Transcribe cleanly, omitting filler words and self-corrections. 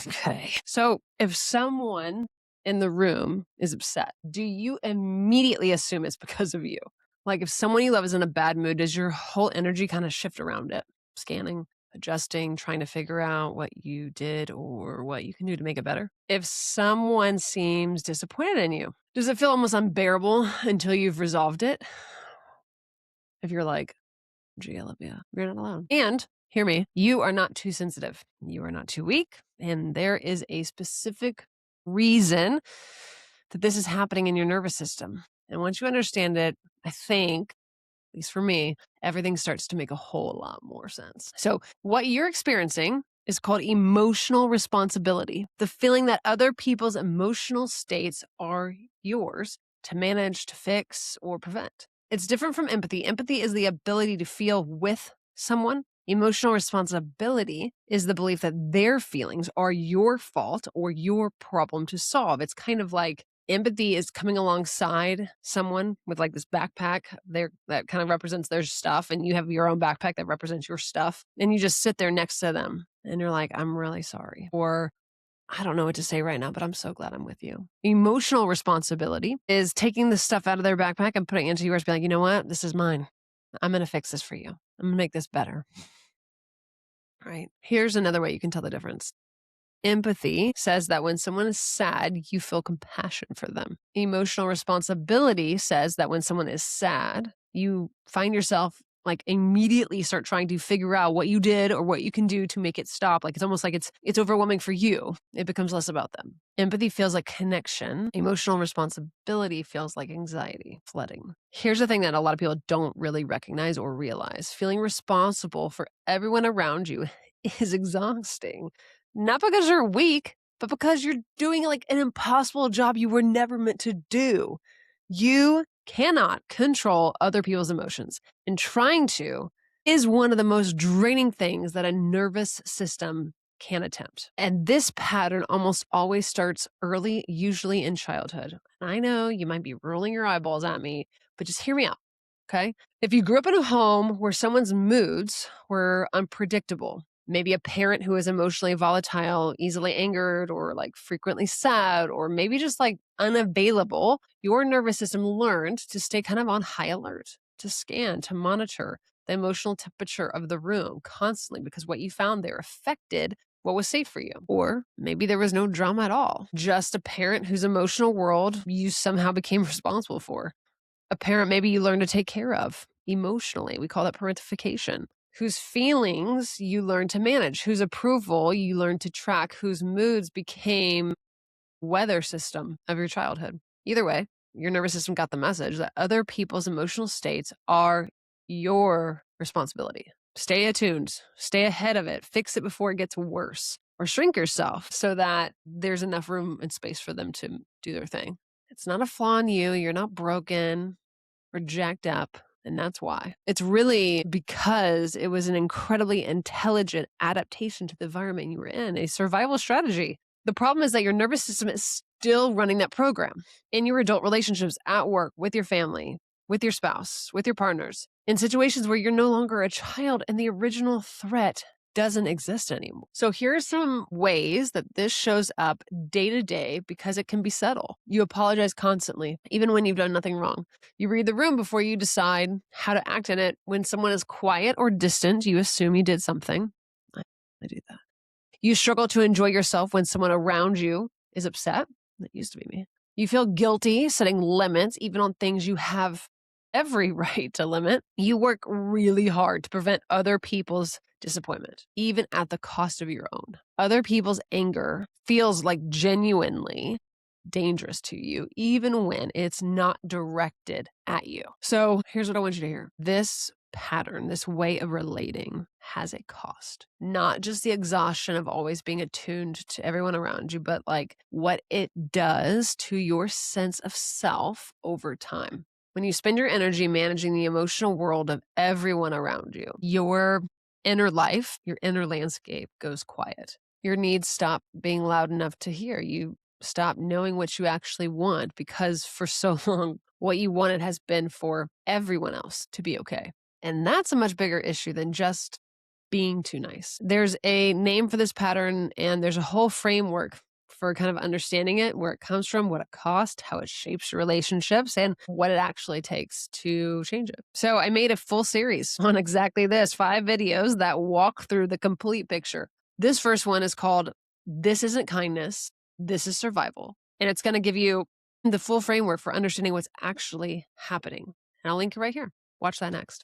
Okay. So if someone in the room is upset, do you immediately assume it's because of you? Like if someone you love is in a bad mood, does your whole energy kind of shift around it? Scanning, adjusting, trying to figure out what you did or what you can do to make it better? If someone seems disappointed in you, does it feel almost unbearable until you've resolved it? If you're like, gee, Olivia, you're not alone. And hear me, you are not too sensitive. You are not too weak. And there is a specific reason that this is happening in your nervous system. And once you understand it, I think, at least for me, everything starts to make a whole lot more sense. So, what you're experiencing is called emotional responsibility, the feeling that other people's emotional states are yours to manage, to fix, or prevent. It's different from empathy. Empathy is the ability to feel with someone. Emotional responsibility is the belief that their feelings are your fault or your problem to solve. It's kind of like empathy is coming alongside someone with like this backpack there that kind of represents their stuff, and you have your own backpack that represents your stuff, and you just sit there next to them and you're like, I'm really sorry, or I don't know what to say right now, but I'm so glad I'm with you. Emotional responsibility is taking the stuff out of their backpack and putting it into yours, being like, you know what, this is mine. I'm going to fix this for you. I'm going to make this better. Right. Here's another way you can tell the difference. Empathy says that when someone is sad, you feel compassion for them. Emotional responsibility says that when someone is sad, you find yourself like immediately start trying to figure out what you did or what you can do to make it stop. Like it's almost like it's overwhelming for you. It becomes less about them. Empathy feels like connection. Emotional responsibility feels like anxiety, flooding. Here's the thing that a lot of people don't really recognize or realize. Feeling responsible for everyone around you is exhausting. Not because you're weak, but because you're doing like an impossible job you were never meant to do. You cannot control other people's emotions, and trying to is one of the most draining things that a nervous system can attempt. And this pattern almost always starts early, usually in childhood. I know you might be rolling your eyeballs at me, but just hear me out, okay? If you grew up in a home where someone's moods were unpredictable, maybe a parent who is emotionally volatile, easily angered, or like frequently sad, or maybe just like unavailable, your nervous system learned to stay kind of on high alert, to scan, to monitor the emotional temperature of the room constantly because what you found there affected what was safe for you. Or maybe there was no drama at all, just a parent whose emotional world you somehow became responsible for. A parent maybe you learned to take care of emotionally. We call that parentification. Whose feelings you learned to manage, whose approval you learned to track, whose moods became weather system of your childhood. Either way, your nervous system got the message that other people's emotional states are your responsibility. Stay attuned, stay ahead of it, fix it before it gets worse, or shrink yourself so that there's enough room and space for them to do their thing. It's not a flaw in you. You're not broken or jacked up. And that's why. It's really because it was an incredibly intelligent adaptation to the environment you were in, a survival strategy. The problem is that your nervous system is still running that program in your adult relationships, at work, with your family, with your spouse, with your partners, in situations where you're no longer a child and the original threat doesn't exist anymore. So here are some ways that this shows up day to day because it can be subtle. You apologize constantly, even when you've done nothing wrong. You read the room before you decide how to act in it. When someone is quiet or distant, you assume you did something. I do that. You struggle to enjoy yourself when someone around you is upset. That used to be me. You feel guilty setting limits, even on things you have every right to limit. You work really hard to prevent other people's disappointment, even at the cost of your own. Other people's anger feels like genuinely dangerous to you, even when it's not directed at you. So here's what I want you to hear. This pattern, this way of relating has a cost. Not just the exhaustion of always being attuned to everyone around you, but like what it does to your sense of self over time. When you spend your energy managing the emotional world of everyone around you, your inner life, your inner landscape goes quiet. Your needs stop being loud enough to hear. You stop knowing what you actually want because for so long, what you wanted has been for everyone else to be okay. And that's a much bigger issue than just being too nice. There's a name for this pattern, and there's a whole framework for kind of understanding it, where it comes from, what it costs, how it shapes your relationships, and what it actually takes to change it. So I made a full series on exactly this, 5 videos that walk through the complete picture. This first one is called This Isn't Kindness, This is Survival. And it's going to give you the full framework for understanding what's actually happening. And I'll link it right here. Watch that next.